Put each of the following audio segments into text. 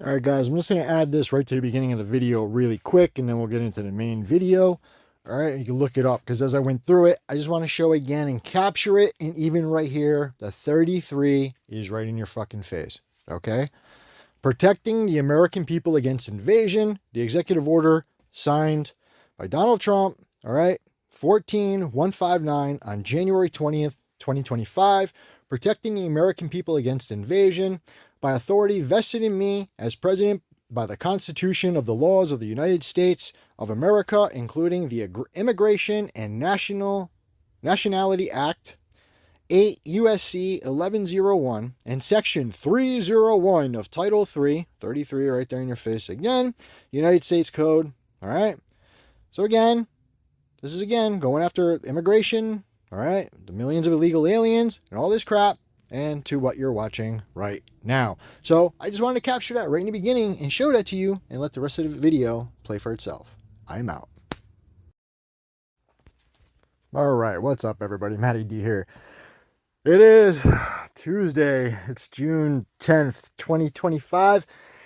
All right, guys, I'm just going to add this right to the beginning of the video really quick, and then we'll get into the main video. All right, you can look it up because as I went through it, I just want to show again and capture it. And even right here, the 33 is right in your fucking face. Okay? Protecting the American people against invasion, the executive order signed by Donald Trump, all right, 14159 on January 20th, 2025. Protecting the American people against invasion by authority vested in me as president by the Constitution of the laws of the United States of America, including the Immigration and Nationality Act 8 USC 1101 and Section 301 of Title 3, 33 right there in your face again, United States Code. All right. So again, this is again going after immigration, all right, the millions of illegal aliens and all this crap, and to what you're watching right now. So I just wanted to capture that right in the beginning and show that to you and let the rest of the video play for itself. I'm out. All right, what's up, everybody? Matty D here. It is Tuesday. It's June 10th, 2025.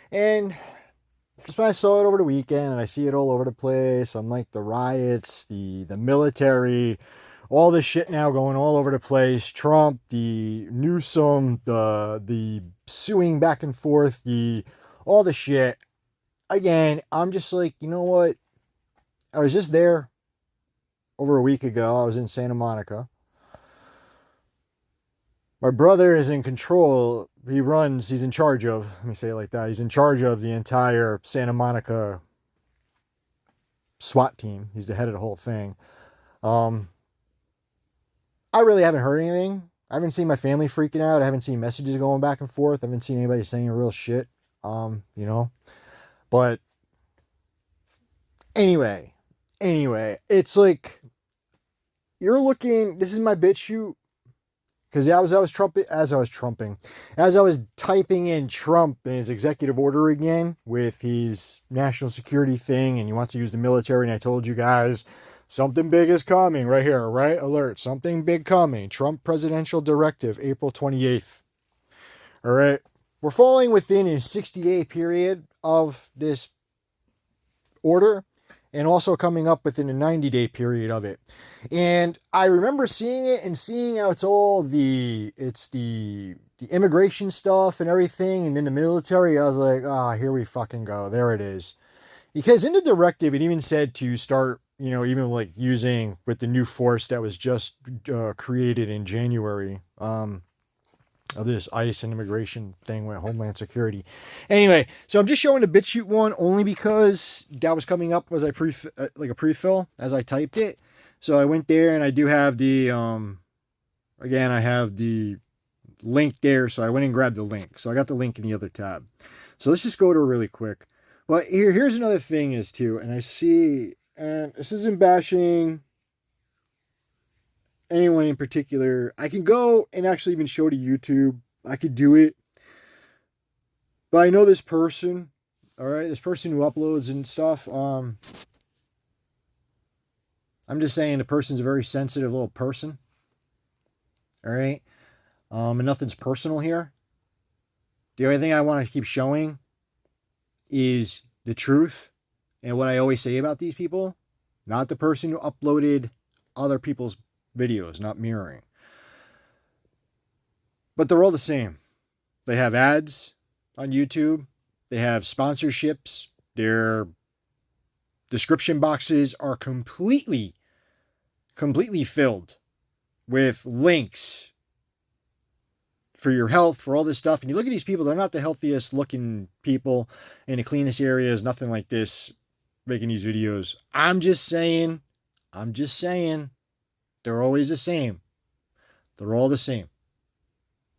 And just when I saw it over the weekend and I see it all over the place, I'm like the riots, the military, all this shit now going all over the place. Trump, the Newsom, the suing back and forth, all the shit. Again, I'm just like, you know what? I was just there over a week ago. I was in Santa Monica. My brother is in control. He's in charge of, let me say it like that. He's in charge of the entire Santa Monica SWAT team. He's the head of the whole thing. I really haven't heard anything. I haven't seen my family freaking out. I haven't seen messages going back and forth. I haven't seen anybody saying real shit. But anyway, it's like you're looking, this is my bit shoot. Because as I was typing in Trump and his executive order again with his national security thing, and he wants to use the military, and I told you guys, something big is coming right here, right? Alert, something big coming. Trump presidential directive, April 28th. All right. We're falling within his 60-day period of this order, and also coming up within a 90-day period of it. And I remember seeing it and seeing how it's the immigration stuff and everything, and then the military. I was like, here we fucking go. There it is. Because in the directive, it even said to start, even like using with the new force that was just created in January, of this ICE and immigration thing with Homeland Security. Anyway, so I'm just showing the BitChute one only because that was coming up as a pre-fill as I typed it. So I went there and I do have the again, I have the link there, so I went and grabbed the link. So I got the link in the other tab. So let's just go to it really quick. Well, here's another thing is too, and I see, and this isn't bashing anyone in particular. I can go and actually even show to YouTube. I could do it. But I know this person, all right, this person who uploads and stuff. I'm just saying the person's a very sensitive little person. All right. And nothing's personal here. The only thing I want to keep showing is the truth and what I always say about these people, not the person who uploaded other people's videos, not mirroring. But they're all the same. They have ads on YouTube. They have sponsorships. Their description boxes are completely filled with links for your health, for all this stuff. And you look at these people, they're not the healthiest looking people in the cleanest areas, nothing like this, making these videos. I'm just saying, they're always the same. They're all the same.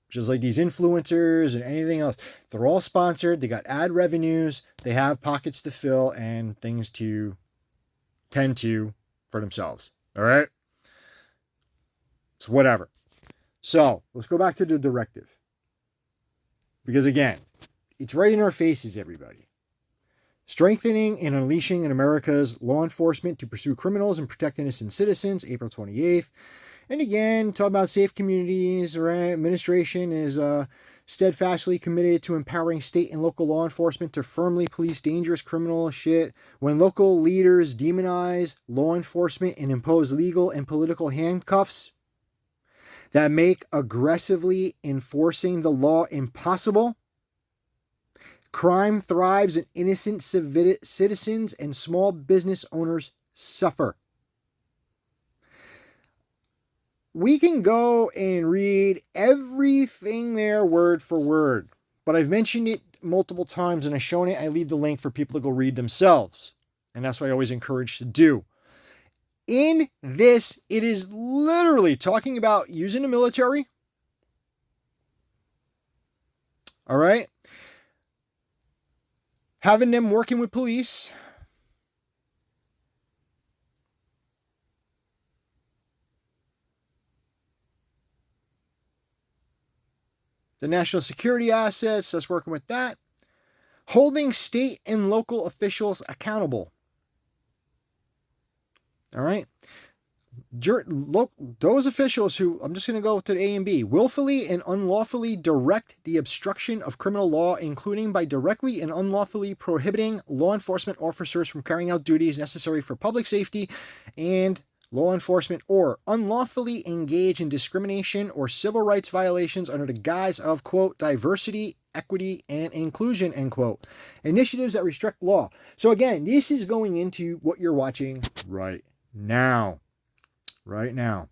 Just like these influencers and anything else. They're all sponsored. They got ad revenues. They have pockets to fill and things to tend to for themselves. All right? It's whatever. So let's go back to the directive. Because again, it's right in our faces, everybody. Strengthening and unleashing in America's law enforcement to pursue criminals and protect innocent citizens, April 28th. And again, talk about safe communities, right? Administration is steadfastly committed to empowering state and local law enforcement to firmly police dangerous criminal shit. When local leaders demonize law enforcement and impose legal and political handcuffs that make aggressively enforcing the law impossible, crime thrives and innocent citizens and small business owners suffer. We can go and read everything there word for word, but I've mentioned it multiple times and I've shown it. I leave the link for people to go read themselves. And that's what I always encourage to do. In this, it is literally talking about using the military. All right. Having them working with police. The national security assets, that's working with that. Holding state and local officials accountable. All right. Those officials who, I'm just going to go to the A and B, willfully and unlawfully direct the obstruction of criminal law, including by directly and unlawfully prohibiting law enforcement officers from carrying out duties necessary for public safety and law enforcement, or unlawfully engage in discrimination or civil rights violations under the guise of, quote, diversity, equity, and inclusion, end quote. Initiatives that restrict law. So again, this is going into what you're watching right now. Right now.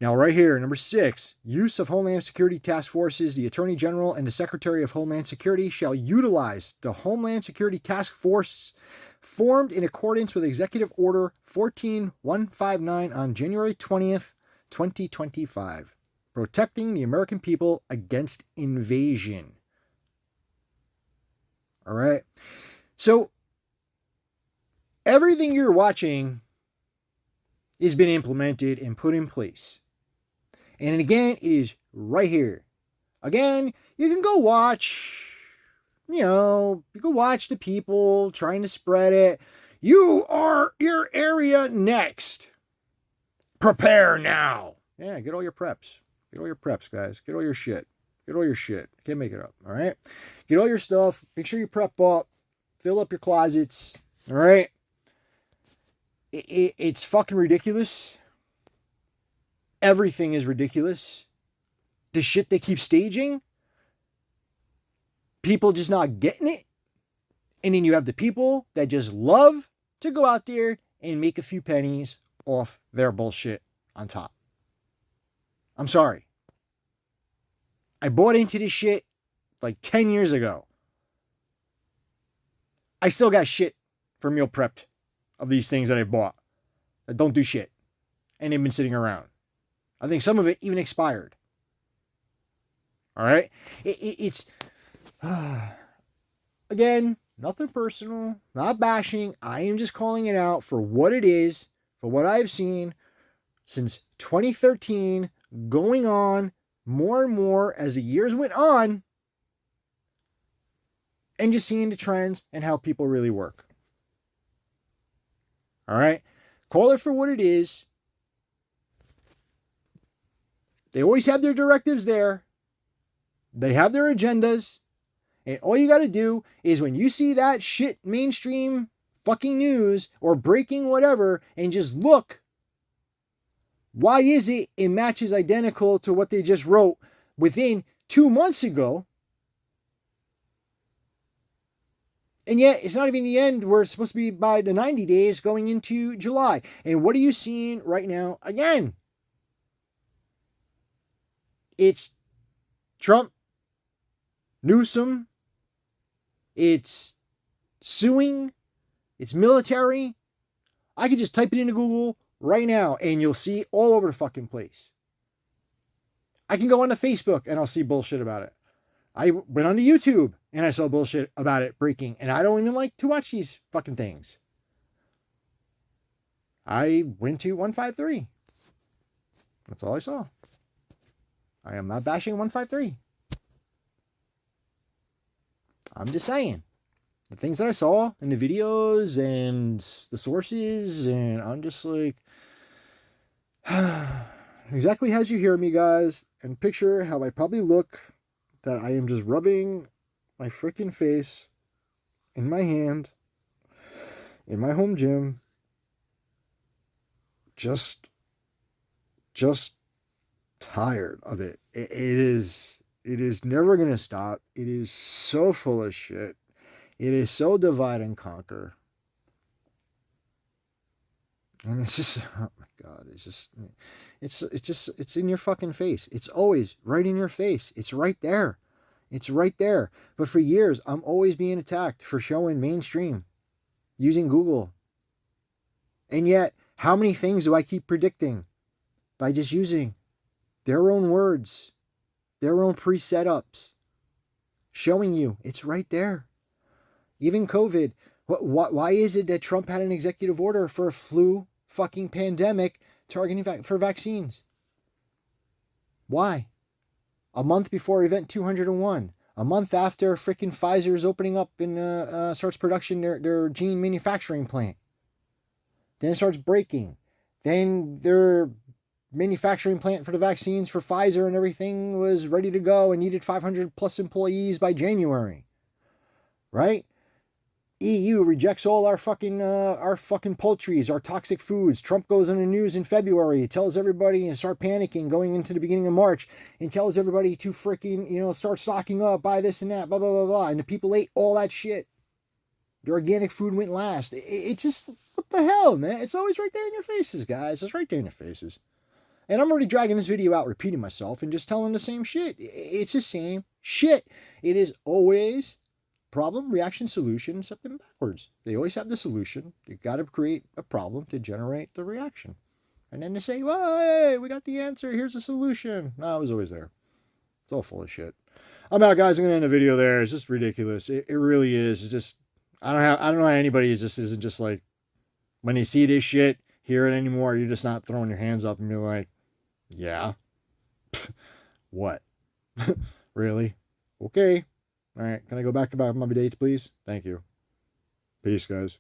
Now, right here, number 6, use of Homeland Security Task Forces. The Attorney General and the Secretary of Homeland Security shall utilize the Homeland Security Task Force formed in accordance with Executive Order 14159 on January 20th, 2025, protecting the American people against invasion. All right. So, everything you're watching has been implemented and put in place. And again, it is right here. Again, you can go watch, you can watch the people trying to spread it. You are your area next. Prepare now. Yeah, get all your preps. Get all your preps, guys. Get all your shit. Get all your shit. Can't make it up, all right? Get all your stuff. Make sure you prep up. Fill up your closets, all right? It's fucking ridiculous. Everything is ridiculous. The shit they keep staging, people just not getting it. And then you have the people that just love to go out there and make a few pennies off their bullshit on top. I'm sorry. I bought into this shit like 10 years ago. I still got shit for meal prepped of these things that I bought that don't do shit. And they've been sitting around. I think some of it even expired. All right? It's, again, nothing personal, not bashing. I am just calling it out for what it is, for what I've seen since 2013, going on more and more as the years went on, and just seeing the trends and how people really work. All right? Call it for what it is. They always have their directives there. They have their agendas. And all you got to do is when you see that shit mainstream fucking news or breaking whatever and just look, why is it matches identical to what they just wrote within 2 months ago? And yet, it's not even the end where it's supposed to be by the 90 days going into July. And what are you seeing right now again? It's Trump, Newsom, it's suing, it's military. I could just type it into Google right now and you'll see all over the fucking place. I can go onto Facebook and I'll see bullshit about it. I went onto YouTube and I saw bullshit about it breaking, and I don't even like to watch these fucking things. I went to 153. That's all I saw. I am not bashing 153. I'm just saying. The things that I saw in the videos and the sources, and I'm just like, exactly as you hear me, guys, and picture how I probably look that I am just rubbing my freaking face in my hand in my home gym. Just tired of it. It is never going to stop. It is so full of shit. It is so divide and conquer. And it's just, oh my God, it's in your fucking face. It's always right in your face. It's right there. It's right there. But for years, I'm always being attacked for showing mainstream, using Google. And yet, how many things do I keep predicting by just using their own words, their own pre-setups, showing you it's right there. Even COVID. Why is it that Trump had an executive order for a flu fucking pandemic targeting for vaccines? Why? A month before event 201. A month after freaking Pfizer is opening up and starts production their gene manufacturing plant. Then it starts breaking. Then their manufacturing plant for the vaccines for Pfizer and everything was ready to go and needed 500 plus employees by January. Right? EU rejects all our fucking poultries, our toxic foods. Trump goes on the news in February, tells everybody and start panicking going into the beginning of March and tells everybody to freaking, start stocking up, buy this and that, blah, blah, blah, blah. And the people ate all that shit. The organic food went last. It just, what the hell, man? It's always right there in your faces, guys. It's right there in your faces. And I'm already dragging this video out, repeating myself and just telling the same shit. It's the same shit. It is always problem, reaction, solution, something backwards. They always have the solution. You got to create a problem to generate the reaction. And then they say, well, hey, we got the answer. Here's the solution. No, it was always there. It's all full of shit. I'm out, guys. I'm going to end the video there. It's just ridiculous. It really is. It's just, I don't know how anybody isn't just like, when they see this shit, hear it anymore, you're just not throwing your hands up and be like, yeah. What? Really? Okay. All right. Can I go back about my dates, please? Thank you. Peace, guys.